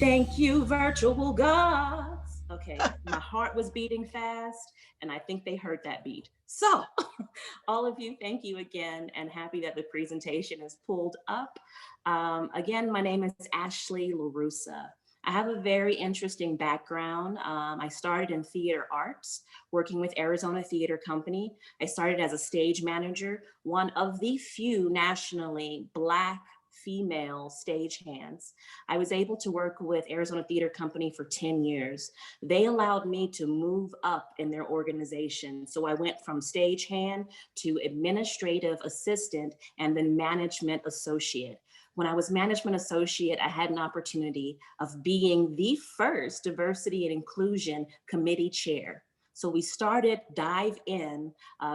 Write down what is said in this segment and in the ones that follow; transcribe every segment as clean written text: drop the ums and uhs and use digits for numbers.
Thank you, virtual gods. Okay, my heart was beating fast, and I think they heard that beat. So, all of you, thank you again, and happy that the presentation is pulled up. Again, my name is Ashley Russa. I have a very interesting background. I started in theater arts, working with Arizona Theater Company. I started as a stage manager, one of the few nationally Black female stagehands. I was able to work with Arizona Theater Company for 10 years. They allowed me to move up in their organization. So I went from stagehand to administrative assistant and then management associate. When I was management associate, I had an opportunity of being the first diversity and inclusion committee chair. So we started Dive In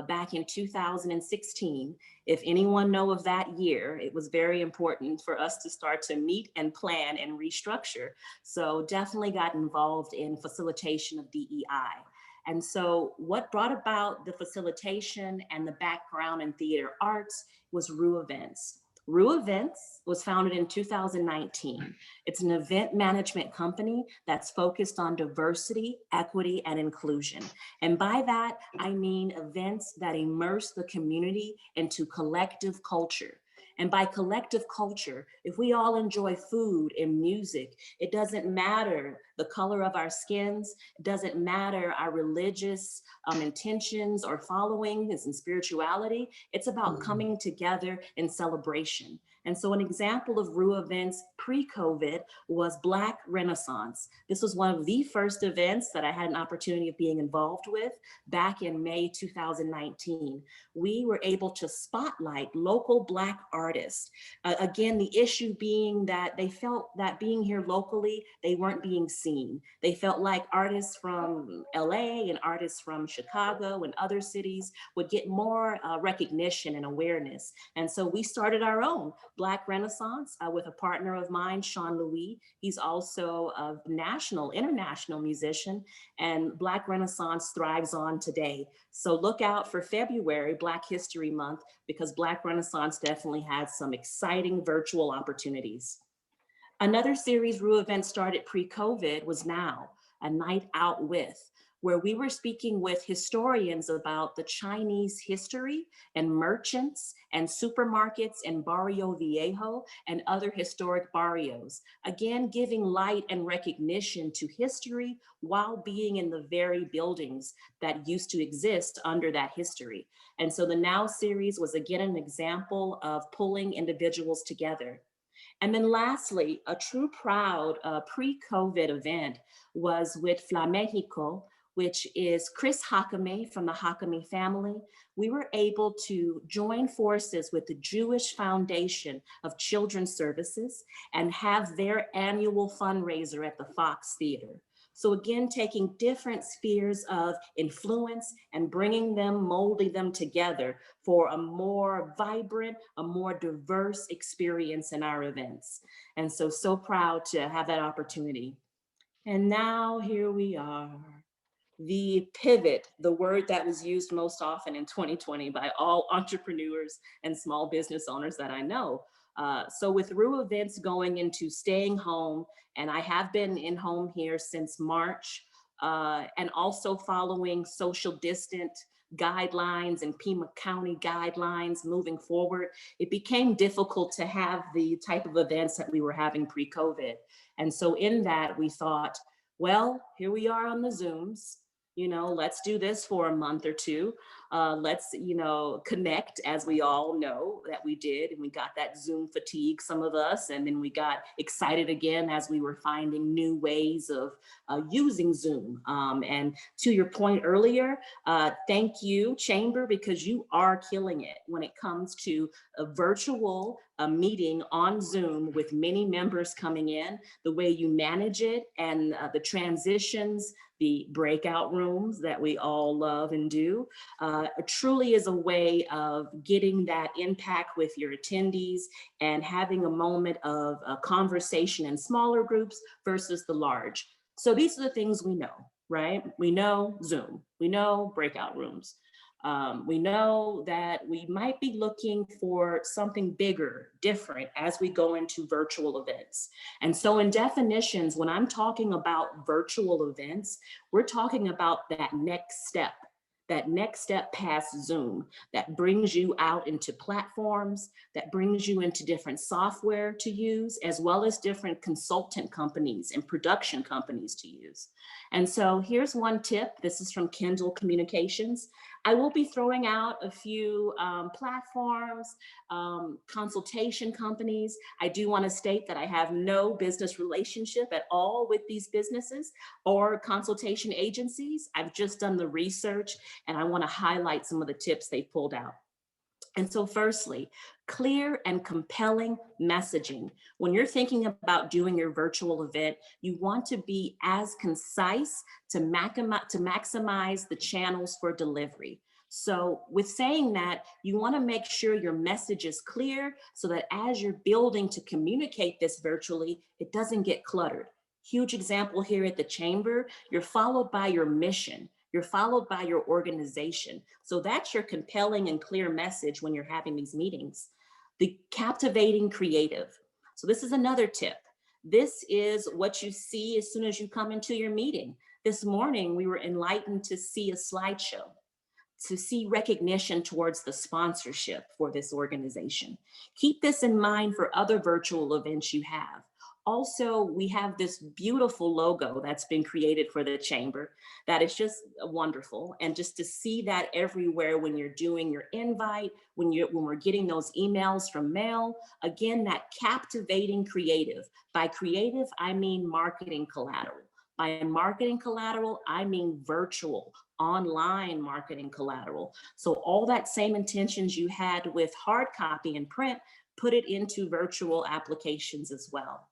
back in 2016. If anyone know of that year, it was very important for us to start to meet and plan and restructure. So definitely got involved in facilitation of DEI. And so what brought about the facilitation and the background in theater arts was Roux Events. Roux Events was founded in 2019. It's an event management company that's focused on diversity, equity, and inclusion. And by that, I mean events that immerse the community into collective culture. And by collective culture, if we all enjoy food and music, it doesn't matter the color of our skins, it doesn't matter our religious intentions or followings and spirituality. It's about coming together in celebration. And so an example of Roux events pre-COVID was Black Renaissance. This was one of the first events that I had an opportunity of being involved with back in May 2019. We were able to spotlight local Black artists. Again, the issue being that they felt that being here locally, they weren't being seen. They felt like artists from LA and artists from Chicago and other cities would get more recognition and awareness. And so we started our own Black Renaissance with a partner of mine, Sean Louis. He's also a national, international musician, and Black Renaissance thrives on today. So look out for February, Black History Month, because Black Renaissance definitely has some exciting virtual opportunities. Another series Roux event started pre-COVID was Now, A Night Out With, where we were speaking with historians about the Chinese history and merchants and supermarkets in Barrio Viejo and other historic barrios. Again, giving light and recognition to history while being in the very buildings that used to exist under that history. And so the Now series was again an example of pulling individuals together. And then lastly, a true proud pre-COVID event was with Flamexico, which is Chris Hakame from the Hakame family. We were able to join forces with the Jewish Foundation of Children's Services and have their annual fundraiser at the Fox Theater. So again, taking different spheres of influence and bringing them, molding them together for a more vibrant, a more diverse experience in our events. And so, so proud to have that opportunity. And now here we are. The pivot, the word that was used most often in 2020 by all entrepreneurs and small business owners that I know. So with Roux events going into staying home, and I have been in home here since March, and also following social distant guidelines and Pima County guidelines moving forward, it became difficult to have the type of events that we were having pre-COVID. And so in that, we thought, well, here we are on the Zooms. Let's do this for a month or two. Let's, connect, as we all know that we did. And we got that Zoom fatigue, some of us, and then we got excited again as we were finding new ways of using Zoom. And to your point earlier, thank you, Chamber, because you are killing it when it comes to a virtual meeting on Zoom with many members coming in, the way you manage it and the transitions, the breakout rooms that we all love and do. Truly is a way of getting that impact with your attendees and having a moment of a conversation in smaller groups versus the large. So these are the things we know, right? We know Zoom, we know breakout rooms. We know that we might be looking for something bigger, different as we go into virtual events. And so in definitions, when I'm talking about virtual events, we're talking about that next step past Zoom, that brings you out into platforms, that brings you into different software to use, as well as different consultant companies and production companies to use. And so here's one tip. This is from Kindle Communications. I will be throwing out a few platforms, consultation companies. I do want to state that I have no business relationship at all with these businesses or consultation agencies. I've just done the research and I want to highlight some of the tips they pulled out. And so firstly, clear and compelling messaging. When you're thinking about doing your virtual event, you want to be as concise to maximize the channels for delivery. So with saying that, you want to make sure your message is clear so that as you're building to communicate this virtually, it doesn't get cluttered. Huge example here at the chamber, you're followed by your mission. You're followed by your organization. So that's your compelling and clear message when you're having these meetings. The captivating creative. So this is another tip. This is what you see as soon as you come into your meeting. This morning, we were enlightened to see a slideshow, to see recognition towards the sponsorship for this organization. Keep this in mind for other virtual events you have. Also, we have this beautiful logo that's been created for the chamber that is just wonderful. And just to see that everywhere when you're doing your invite, when we're getting those emails from mail, again, that captivating creative. By creative, I mean marketing collateral. By marketing collateral, I mean virtual, online marketing collateral. So all that same intentions you had with hard copy and print, put it into virtual applications as well.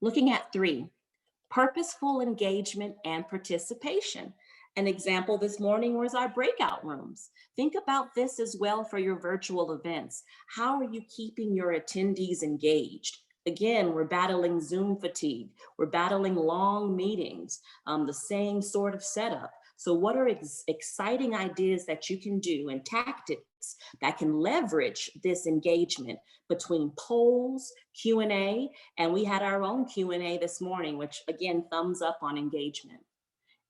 Looking at 3, purposeful engagement and participation. An example this morning was our breakout rooms. Think about this as well for your virtual events. How are you keeping your attendees engaged? Again, we're battling Zoom fatigue. We're battling long meetings, the same sort of setup. So what are exciting ideas that you can do and tactics that can leverage this engagement between polls, Q&A, and we had our own Q&A this morning, which again, thumbs up on engagement.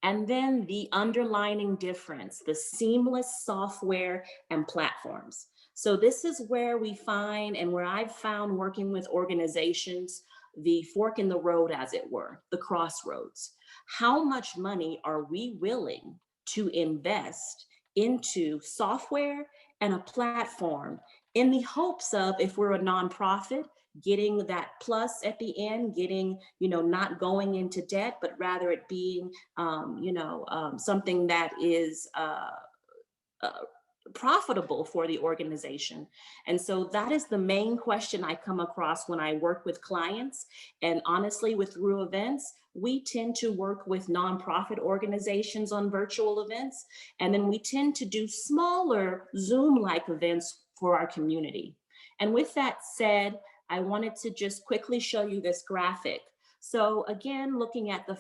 And then the underlining difference, the seamless software and platforms. So this is where we find, and where I've found working with organizations, the fork in the road, as it were, the crossroads. How much money are we willing to invest into software and a platform in the hopes of, if we're a nonprofit, getting that plus at the end, getting, not going into debt, but rather it being, something that is profitable for the organization. And so that is the main question I come across when I work with clients. And honestly, with Roux events, we tend to work with nonprofit organizations on virtual events. And then we tend to do smaller Zoom-like events for our community. And with that said, I wanted to just quickly show you this graphic. So again, looking at the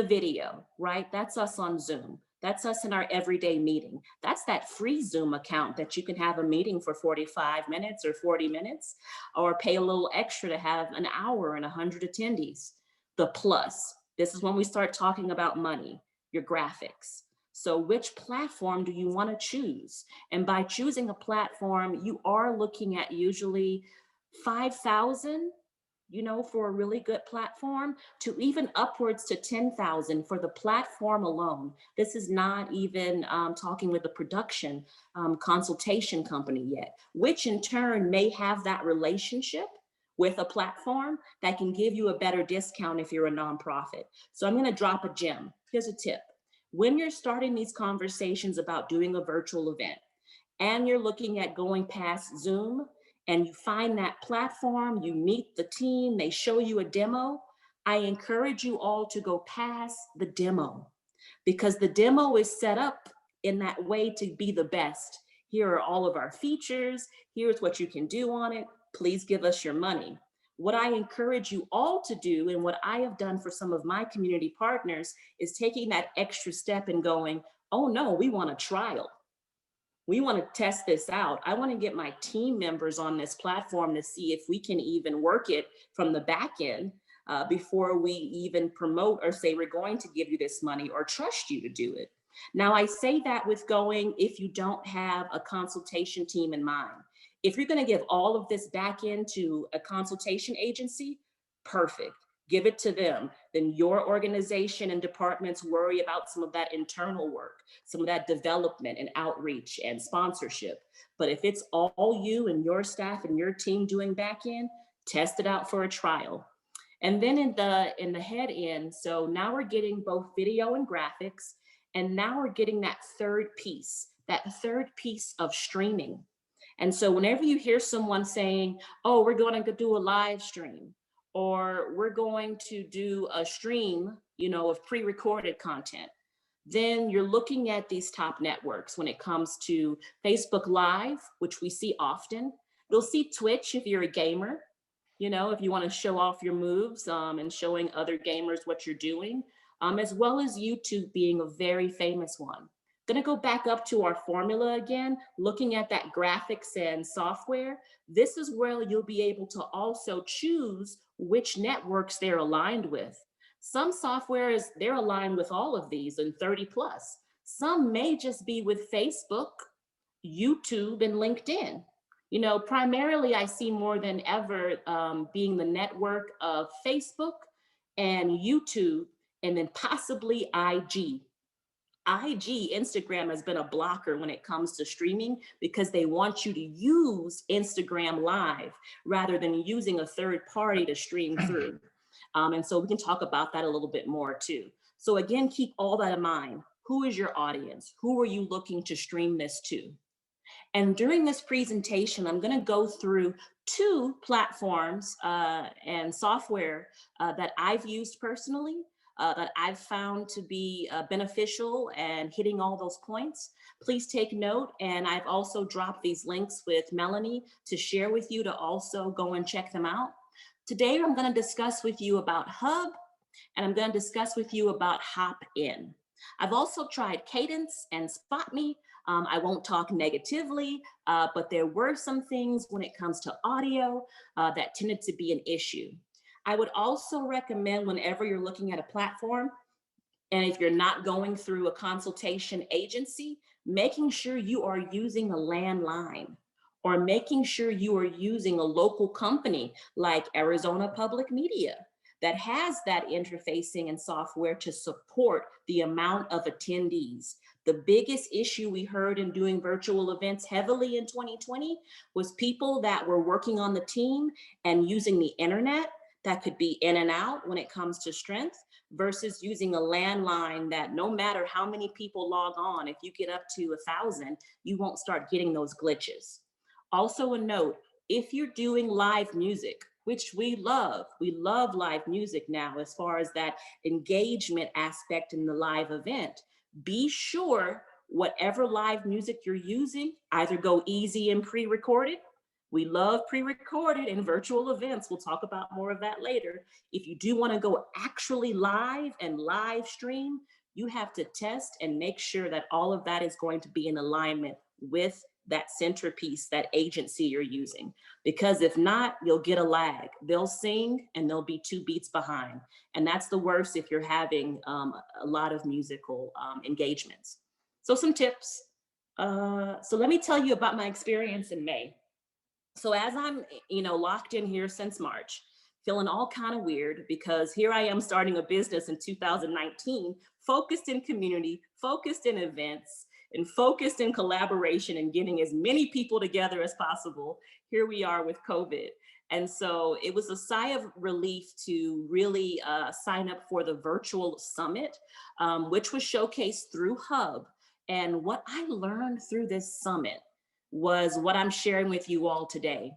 video, right? That's us on Zoom. That's us in our everyday meeting. That's that free Zoom account that you can have a meeting for 45 minutes or 40 minutes, or pay a little extra to have an hour and 100 attendees. The plus, this is when we start talking about money, your graphics. So which platform do you want to choose? And by choosing a platform, you are looking at usually 5,000, for a really good platform, to even upwards to 10,000 for the platform alone. This is not even talking with the production consultation company yet, which in turn may have that relationship with a platform that can give you a better discount if you're a nonprofit. So I'm going to drop a gem. Here's a tip. When you're starting these conversations about doing a virtual event and you're looking at going past Zoom, and you find that platform, you meet the team, they show you a demo, I encourage you all to go past the demo, because the demo is set up in that way to be the best. Here are all of our features. Here's what you can do on it. Please give us your money. What I encourage you all to do, and what I have done for some of my community partners, is taking that extra step and going, oh no, we want a trial. We want to test this out. I want to get my team members on this platform to see if we can even work it from the back end before we even promote or say we're going to give you this money or trust you to do it. Now, I say that with going if you don't have a consultation team in mind. If you're going to give all of this back into a consultation agency, perfect. Give it to them. Then your organization and departments worry about some of that internal work, some of that development and outreach and sponsorship. But if it's all you and your staff and your team doing back end, test it out for a trial. And then in the head end, so now we're getting both video and graphics, and now we're getting that third piece of streaming. And so whenever you hear someone saying, oh, we're going to do a live stream, or we're going to do a stream, of pre-recorded content, then you're looking at these top networks when it comes to Facebook Live, which we see often. You'll see Twitch if you're a gamer, if you want to show off your moves and showing other gamers what you're doing, as well as YouTube being a very famous one. Going to go back up to our formula again, looking at that graphics and software. This is where you'll be able to also choose which networks they're aligned with. Some softwares, they're aligned with all of these and 30 plus. Some may just be with Facebook, YouTube, and LinkedIn. Primarily I see more than ever being the network of Facebook and YouTube, and then possibly IG. Instagram has been a blocker when it comes to streaming because they want you to use Instagram Live rather than using a third party to stream through. And so we can talk about that a little bit more too. So again, keep all that in mind. Who is your audience? Who are you looking to stream this to? And during this presentation, I'm going to go through two platforms and software that I've used personally, that I've found to be beneficial and hitting all those points. Please take note. And I've also dropped these links with Melanie to share with you to also go and check them out. Today, I'm going to discuss with you about Hub, and I'm going to discuss with you about Hop In. I've also tried Cadence and SpotMe. I won't talk negatively, but there were some things when it comes to audio that tended to be an issue. I would also recommend whenever you're looking at a platform, and if you're not going through a consultation agency, making sure you are using a landline or making sure you are using a local company like Arizona Public Media that has that interfacing and software to support the amount of attendees. The biggest issue we heard in doing virtual events heavily in 2020 was people that were working on the team and using the internet that could be in and out when it comes to strength versus using a landline that no matter how many people log on, if you get up to 1,000, you won't start getting those glitches. Also a note, if you're doing live music, which we love live music now as far as that engagement aspect in the live event, be sure whatever live music you're using, either go easy and pre-recorded. We love pre-recorded in virtual events. We'll talk about more of that later. If you do want to go actually live and live stream, you have to test and make sure that all of that is going to be in alignment with that centerpiece, that agency you're using. Because if not, you'll get a lag. They'll sing and they'll be 2 beats behind. And that's the worst if you're having a lot of musical engagements. So some tips. So let me tell you about my experience in May. So as I'm, locked in here since March, feeling all kind of weird because here I am starting a business in 2019, focused in community, focused in events, and focused in collaboration and getting as many people together as possible. Here we are with COVID. And so it was a sigh of relief to really sign up for the virtual summit, which was showcased through Hub. And what I learned through this summit was what I'm sharing with you all today.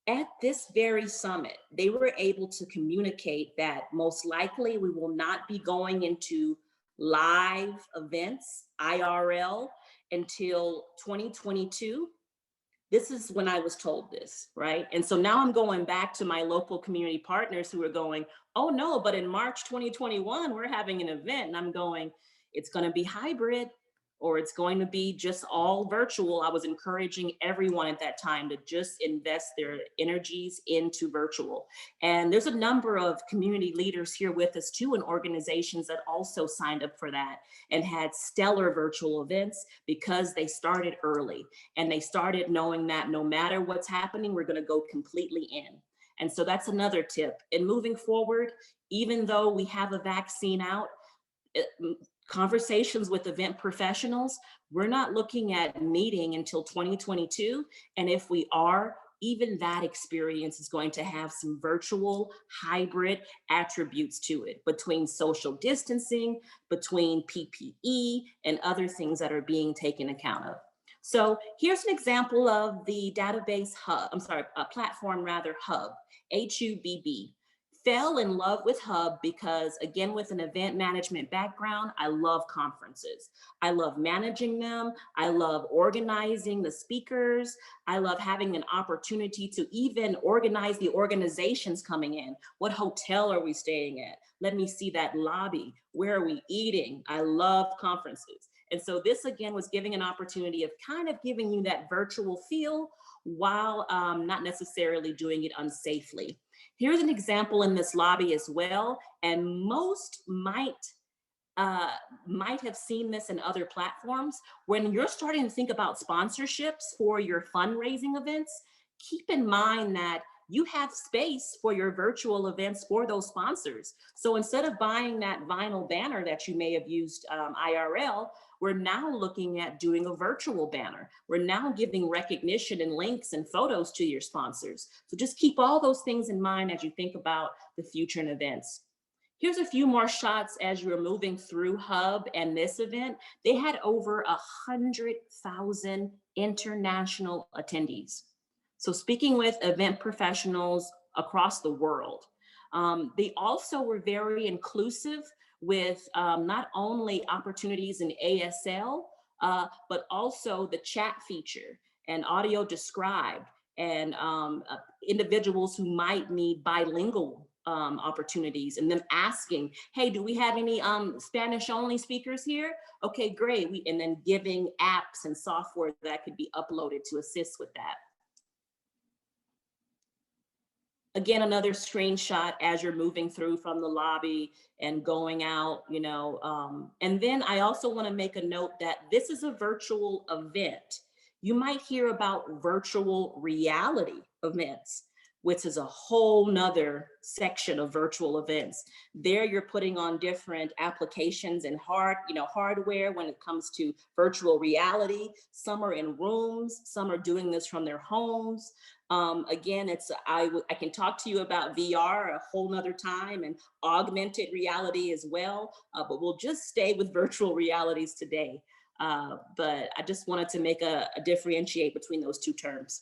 At this very summit, they were able to communicate that most likely we will not be going into live events, IRL, until 2022. This is when I was told this, right? And so now I'm going back to my local community partners who are going, oh no, but in March 2021, we're having an event. And I'm going, it's going to be hybrid. or it's going to be just all virtual. I was encouraging everyone at that time to just invest their energies into virtual. And there's a number of community leaders here with us too, and organizations that also signed up for that and had stellar virtual events because they started early and they started knowing that no matter what's happening, we're going to go completely in. And so that's another tip. And moving forward, even though we have a vaccine out, conversations with event professionals, we're not looking at meeting until 2022. And if we are, even that experience is going to have some virtual hybrid attributes to it, between social distancing, between PPE, and other things that are being taken account of. So here's an example of the database hub, platform rather, Hub, HUBB. Fell in love with Hub because, again, with an event management background, I love conferences. I love managing them. I love organizing the speakers. I love having an opportunity to even organize the organizations coming in. What hotel are we staying at? Let me see that lobby. Where are we eating? I love conferences. And so this, again, was giving an opportunity of kind of giving you that virtual feel while not necessarily doing it unsafely. Here's an example in this lobby as well, and most might have seen this in other platforms. When you're starting to think about sponsorships for your fundraising events, keep in mind that you have space for your virtual events for those sponsors. So instead of buying that vinyl banner that you may have used IRL, we're now looking at doing a virtual banner. We're now giving recognition and links and photos to your sponsors. So just keep all those things in mind as you think about the future and events. Here's a few more shots as you're moving through Hub and this event. They had over 100,000 international attendees. So speaking with event professionals across the world. They also were very inclusive with not only opportunities in ASL, but also the chat feature and audio described, and individuals who might need bilingual opportunities, and them asking, hey, do we have any Spanish only speakers here? Okay, great. And then giving apps and software that could be uploaded to assist with that. Again, another screenshot as you're moving through from the lobby and going out, and then I also want to make a note that this is a virtual event. You might hear about virtual reality events, which is a whole nother section of virtual events. There you're putting on different applications and hardware when it comes to virtual reality. Some are in rooms, some are doing this from their homes. Again, I can talk to you about VR a whole nother time, and augmented reality as well, but we'll just stay with virtual realities today. But I just wanted to make a differentiate between those two terms.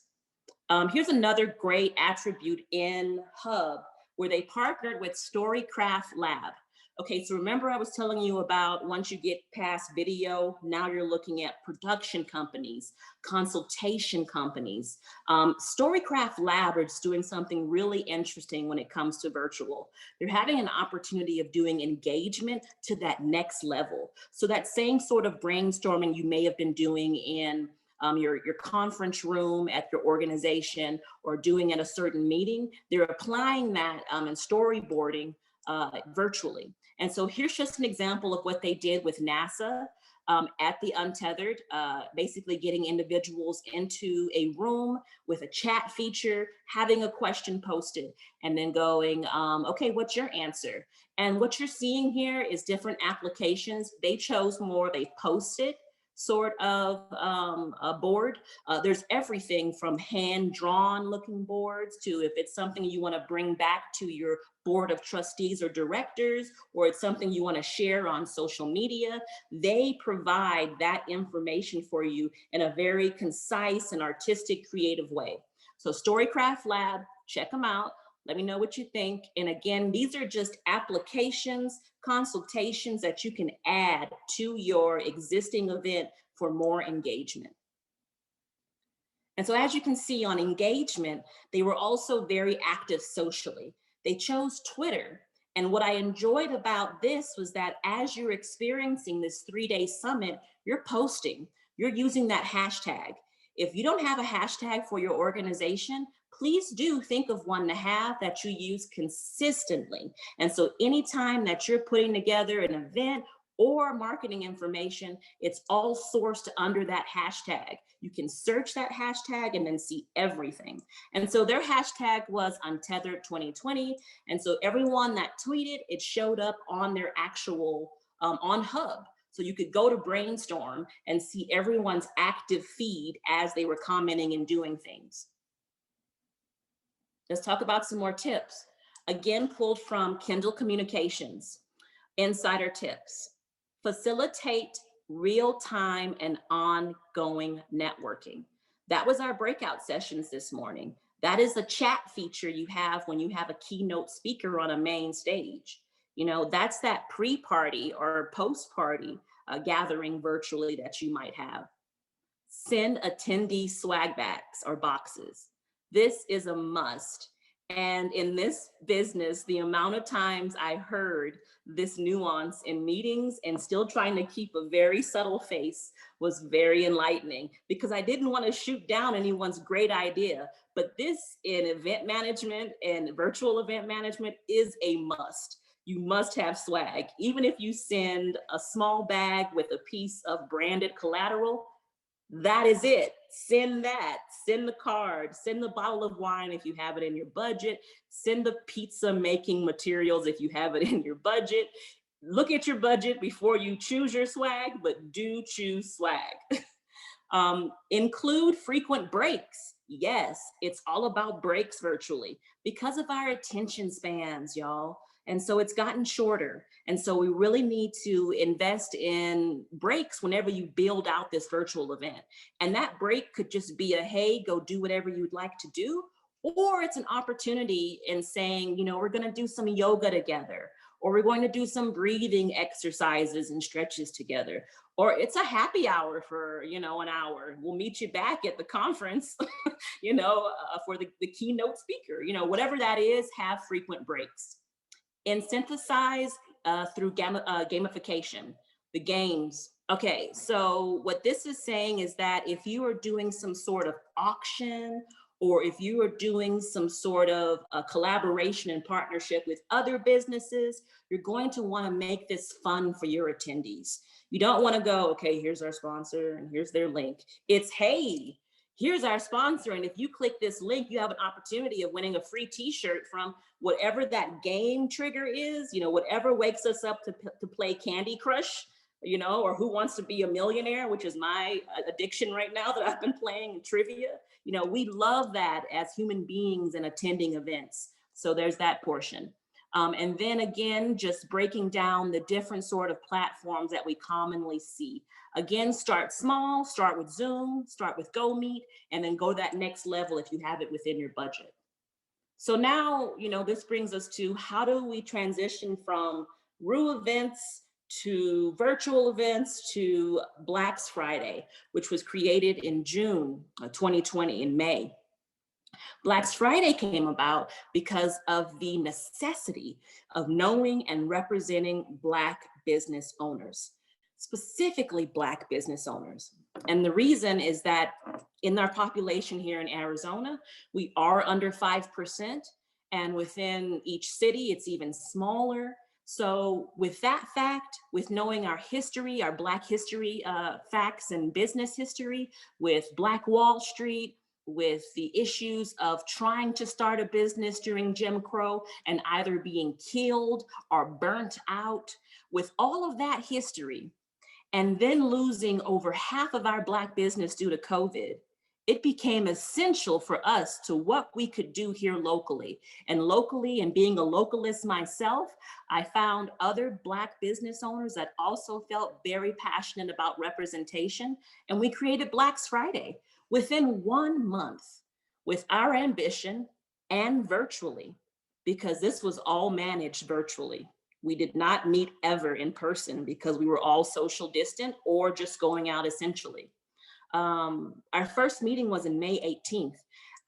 Here's another great attribute in Hub, where they partnered with Storycraft Lab. Okay, so remember I was telling you about once you get past video, now you're looking at production companies, consultation companies. Storycraft Lab is doing something really interesting when it comes to virtual. They're having an opportunity of doing engagement to that next level. So that same sort of brainstorming you may have been doing in your conference room at your organization or doing at a certain meeting, they're applying that and storyboarding virtually. And so here's just an example of what they did with NASA at the Untethered, basically getting individuals into a room with a chat feature, having a question posted, and then going, okay, what's your answer? And what you're seeing here is different applications. They chose more, they posted sort of a board. There's everything from hand-drawn looking boards to if it's something you want to bring back to your board of trustees or directors, or it's something you want to share on social media. They provide that information for you in a very concise and artistic, creative way. So Storycraft Lab, check them out. Let me know what you think. And again, these are just applications, consultations that you can add to your existing event for more engagement. And so as you can see on engagement, they were also very active socially. They chose Twitter And what I enjoyed about this was that as you're experiencing this 3-day summit, you're posting, you're using that hashtag. If you don't have a hashtag for your organization, please do think of one to have that you use consistently. And so anytime that you're putting together an event or marketing information, it's all sourced under that hashtag. You can search that hashtag and then see everything. And so their hashtag was Untethered 2020. And so everyone that tweeted, it showed up on their actual, on Hub. So you could go to Brainstorm and see everyone's active feed as they were commenting and doing things. Let's talk about some more tips. Again, pulled from Kindle Communications. Insider tips. Facilitate real-time and ongoing networking. That was our breakout sessions this morning. That is a chat feature you have when you have a keynote speaker on a main stage. You know, that's that pre-party or post-party gathering virtually that you might have. Send attendee swag bags or boxes. This is a must. And in this business, the amount of times I heard this nuance in meetings and still trying to keep a very subtle face was very enlightening, because I didn't want to shoot down anyone's great idea. But this in event management and virtual event management is a must. You must have swag. Even if you send a small bag with a piece of branded collateral, that is it. Send that, send the card, send the bottle of wine if you have it in your budget, send the pizza making materials if you have it in your budget. Look at your budget before you choose your swag, but do choose swag. Include frequent breaks. Yes, it's all about breaks virtually because of our attention spans, y'all. And so it's gotten shorter. And so we really need to invest in breaks whenever you build out this virtual event. And that break could just be a, hey, go do whatever you'd like to do. Or it's an opportunity in saying, you know, we're going to do some yoga together, or we're going to do some breathing exercises and stretches together. Or it's a happy hour for, you know, an hour. We'll meet you back at the conference, you know, for the keynote speaker, you know, whatever that is, have frequent breaks. And synthesize through gamification, the games. Okay, so what this is saying is that if you are doing some sort of auction, or if you are doing some sort of a collaboration and partnership with other businesses, you're going to want to make this fun for your attendees. You don't want to go, okay, here's our sponsor and here's their link. It's, hey, here's our sponsor, and if you click this link, you have an opportunity of winning a free t-shirt from whatever that game trigger is, you know, whatever wakes us up to play Candy Crush, you know, or Who Wants to Be a Millionaire, which is my addiction right now that I've been playing in trivia. You know, we love that as human beings and attending events. So there's that portion. And then again, just breaking down the different sort of platforms that we commonly see. Again, start small, start with Zoom, start with GoMeet, and then go that next level if you have it within your budget. So now, you know, this brings us to how do we transition from Roux events to virtual events to Blax Friday, which was created in June of 2020 in May. Blax Friday came about because of the necessity of knowing and representing Black business owners, specifically Black business owners. And the reason is that in our population here in Arizona, we are under 5%, and within each city, it's even smaller. So with that fact, with knowing our history, our Black history facts and business history, with Black Wall Street, with the issues of trying to start a business during Jim Crow and either being killed or burnt out, with all of that history, and then losing over half of our Black business due to COVID, it became essential for us to what we could do here locally. And locally, and being a localist myself, I found other Black business owners that also felt very passionate about representation. And we created Blax Friday within 1 month with our ambition and virtually, because this was all managed virtually. We did not meet ever in person because we were all social distant or just going out essentially. Our first meeting was in May 18th.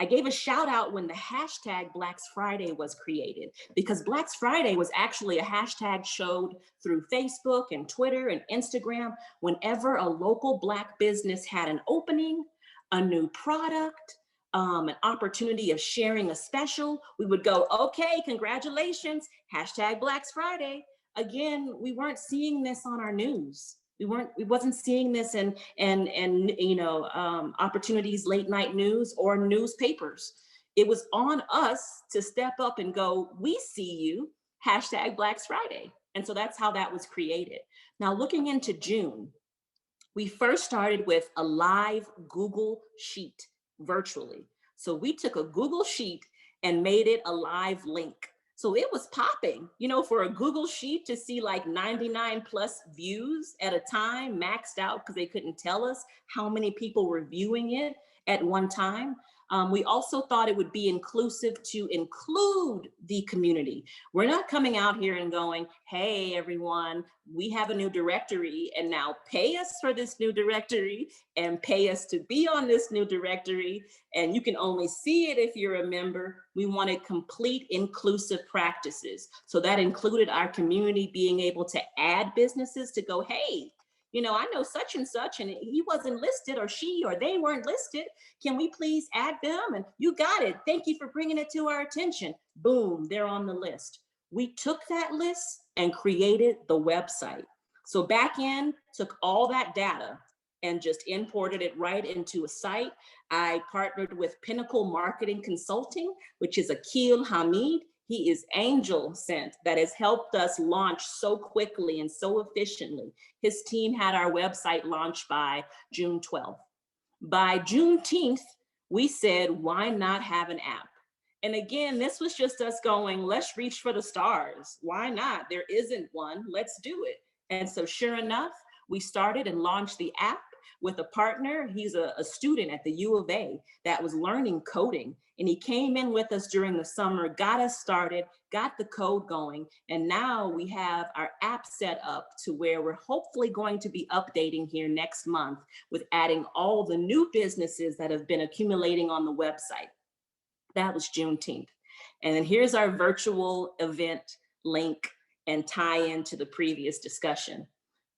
I gave a shout out when the hashtag Blax Friday was created, because Blax Friday was actually a hashtag showed through Facebook and Twitter and Instagram whenever a local Black business had an opening, a new product, an opportunity of sharing a special. We would go, okay, congratulations, hashtag Blax Friday. Again, we weren't seeing this on our news. We wasn't seeing this in opportunities, late night news or newspapers. It was on us to step up and go, we see you, hashtag Blax Friday. And so that's how that was created. Now, looking into June, we first started with a live Google Sheet virtually. So we took a Google Sheet and made it a live link. So it was popping, for a Google Sheet to see like 99 plus views at a time, maxed out because they couldn't tell us how many people were viewing it at one time. We also thought it would be inclusive to include the community. We're not coming out here and going, hey, everyone, we have a new directory and now pay us for this new directory and pay us to be on this new directory. And you can only see it if you're a member. We wanted complete inclusive practices. So that included our community being able to add businesses to go, hey, I know such and such, and he wasn't listed, or she or they weren't listed. Can we please add them? And you got it. Thank you for bringing it to our attention. Boom, they're on the list. We took that list and created the website. So back end took all that data and just imported it right into a site. I partnered with Pinnacle Marketing Consulting, which is Akil Hamid. He is angel sent that has helped us launch so quickly and so efficiently. His team had our website launched by June 12th. By Juneteenth, we said, why not have an app? And again, this was just us going, let's reach for the stars. Why not? There isn't one, let's do it. And so sure enough, we started and launched the app with a partner. He's a student at the U of A that was learning coding. And he came in with us during the summer, got us started, got the code going. And now we have our app set up to where we're hopefully going to be updating here next month with adding all the new businesses that have been accumulating on the website. That was Juneteenth. And then here's our virtual event link and tie into the previous discussion.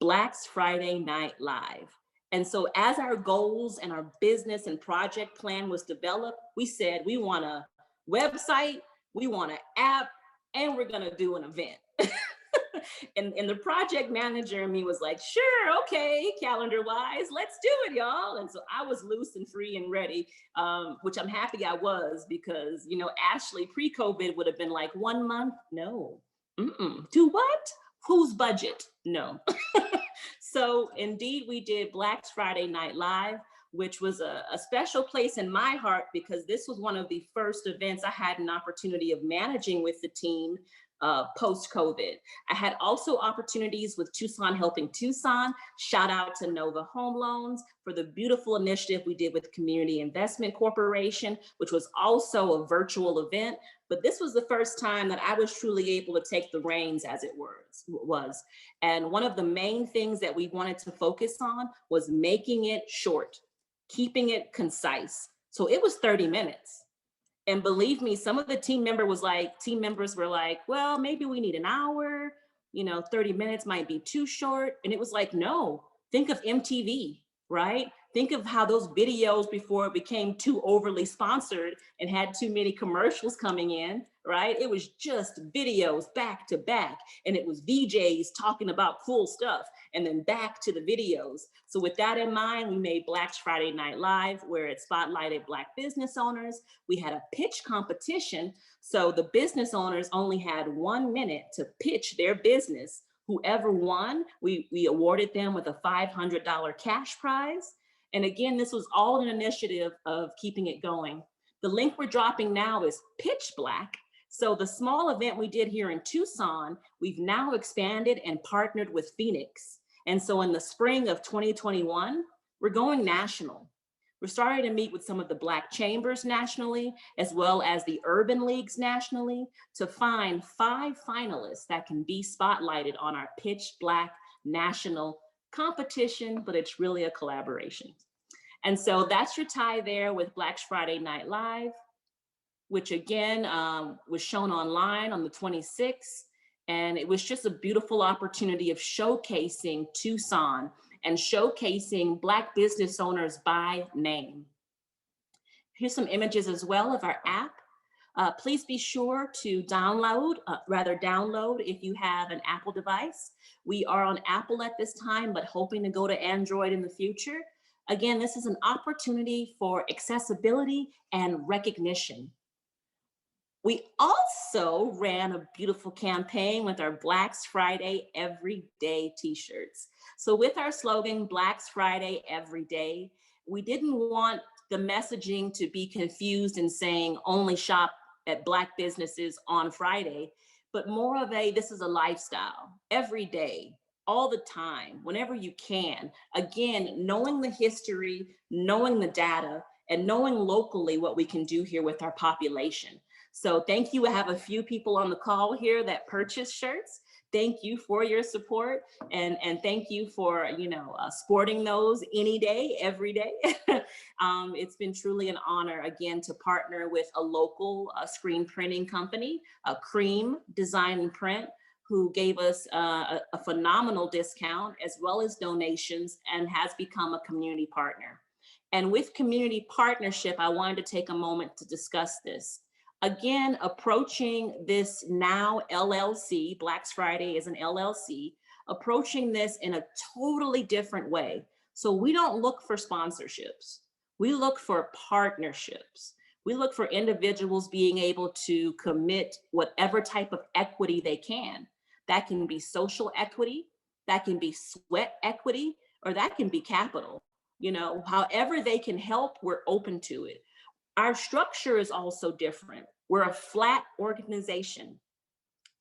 Blax Friday Night Live. And so as our goals and our business and project plan was developed, we said, we want a website, we want an app, and we're gonna do an event. and the project manager and me was like, sure, okay, calendar wise, let's do it, y'all. And so I was loose and free and ready, which I'm happy I was, because, Ashley pre-COVID would have been like 1 month, no, do what? Whose budget? No. So indeed, we did Blax Friday Night Live, which was a special place in my heart because this was one of the first events I had an opportunity of managing with the team post-COVID. I had also opportunities with Tucson Helping Tucson. Shout out to Nova Home Loans for the beautiful initiative we did with Community Investment Corporation, which was also a virtual event. But this was the first time that I was truly able to take the reins, as it was. And one of the main things that we wanted to focus on was making it short, keeping it concise. So it was 30 minutes. And believe me, some of the team members were like, well, maybe we need an hour, 30 minutes might be too short. And it was like, no, think of MTV, right? Think of how those videos before it became too overly sponsored and had too many commercials coming in, right? It was just videos back to back, and it was VJs talking about cool stuff and then back to the videos. So with that in mind, we made Blax Friday Night Live, where it spotlighted Black business owners. We had a pitch competition. So the business owners only had 1 minute to pitch their business. Whoever won, we awarded them with a $500 cash prize. And again, this was all an initiative of keeping it going. The link we're dropping now is Pitch Black. So the small event we did here in Tucson, we've now expanded and partnered with Phoenix. And so in the spring of 2021, we're going national. We're starting to meet with some of the Black chambers nationally, as well as the urban leagues nationally, to find 5 finalists that can be spotlighted on our Pitch Black national competition, but it's really a collaboration. And so that's your tie there with Black Friday Night Live, which again was shown online on the 26th. And it was just a beautiful opportunity of showcasing Tucson and showcasing Black business owners by name. Here's some images as well of our app. Please be sure to download if you have an Apple device. We are on Apple at this time, but hoping to go to Android in the future. Again, this is an opportunity for accessibility and recognition. We also ran a beautiful campaign with our Blax Friday Everyday t-shirts. So with our slogan, Blax Friday Everyday, we didn't want the messaging to be confused and saying only shop at Black businesses on Friday, but more of a, this is a lifestyle, every day, all the time, whenever you can. Again, knowing the history, knowing the data, and knowing locally what we can do here with our population. So thank you. I have a few people on the call here that purchase shirts. Thank you for your support, and thank you for sporting those any day, every day. It's been truly an honor again to partner with a local screen printing company, Cream Design and Print, who gave us a phenomenal discount as well as donations and has become a community partner. And with community partnership, I wanted to take a moment to discuss this. Again, approaching this now LLC, Blax Friday is an LLC, approaching this in a totally different way. So we don't look for sponsorships. We look for partnerships. We look for individuals being able to commit whatever type of equity they can. That can be social equity, that can be sweat equity, or that can be capital. However they can help, we're open to it. Our structure is also different. We're a flat organization.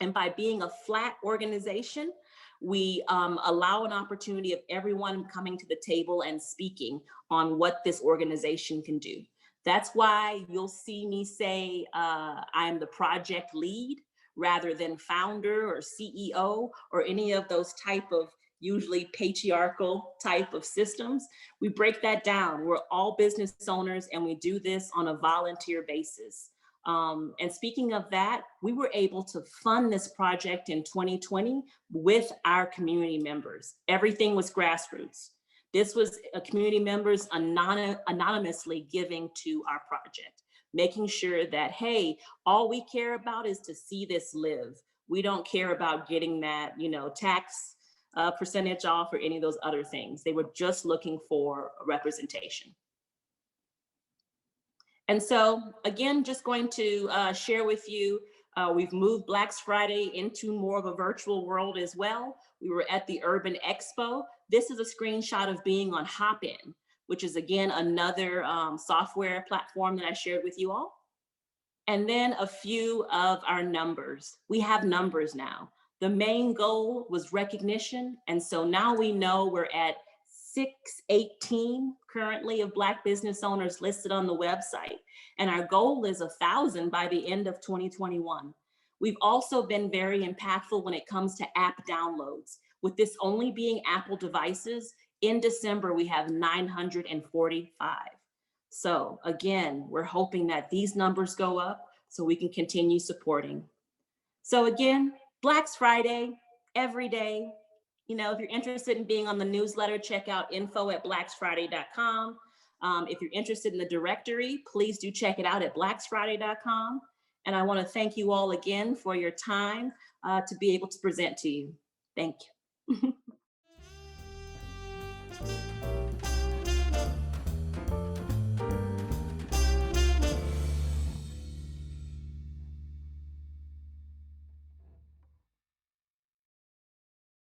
And by being a flat organization, we allow an opportunity of everyone coming to the table and speaking on what this organization can do. That's why you'll see me say I'm the project lead rather than founder or CEO or any of those type of usually patriarchal type of systems. We break that down. We're all business owners and we do this on a volunteer basis. And speaking of that, we were able to fund this project in 2020 with our community members. Everything was grassroots. This was community members anonymously giving to our project, making sure that, hey, all we care about is to see this live. We don't care about getting that, tax percentage off or any of those other things. They were just looking for representation. And so again, just going to share with you, we've moved Blax Friday into more of a virtual world as well. We were at the Urban Expo. This is a screenshot of being on Hopin, which is again, another software platform that I shared with you all. And then a few of our numbers. We have numbers now. The main goal was recognition. And so now we know we're at 618 currently of Black business owners listed on the website. And our goal is 1,000 by the end of 2021. We've also been very impactful when it comes to app downloads. With this only being Apple devices, in December, we have 945. So again, we're hoping that these numbers go up so we can continue supporting. So again, Blax Friday, every day. If you're interested in being on the newsletter, check out info@blaxfriday.com. If you're interested in the directory, please do check it out at blaxfriday.com. And I want to thank you all again for your time to be able to present to you. Thank you.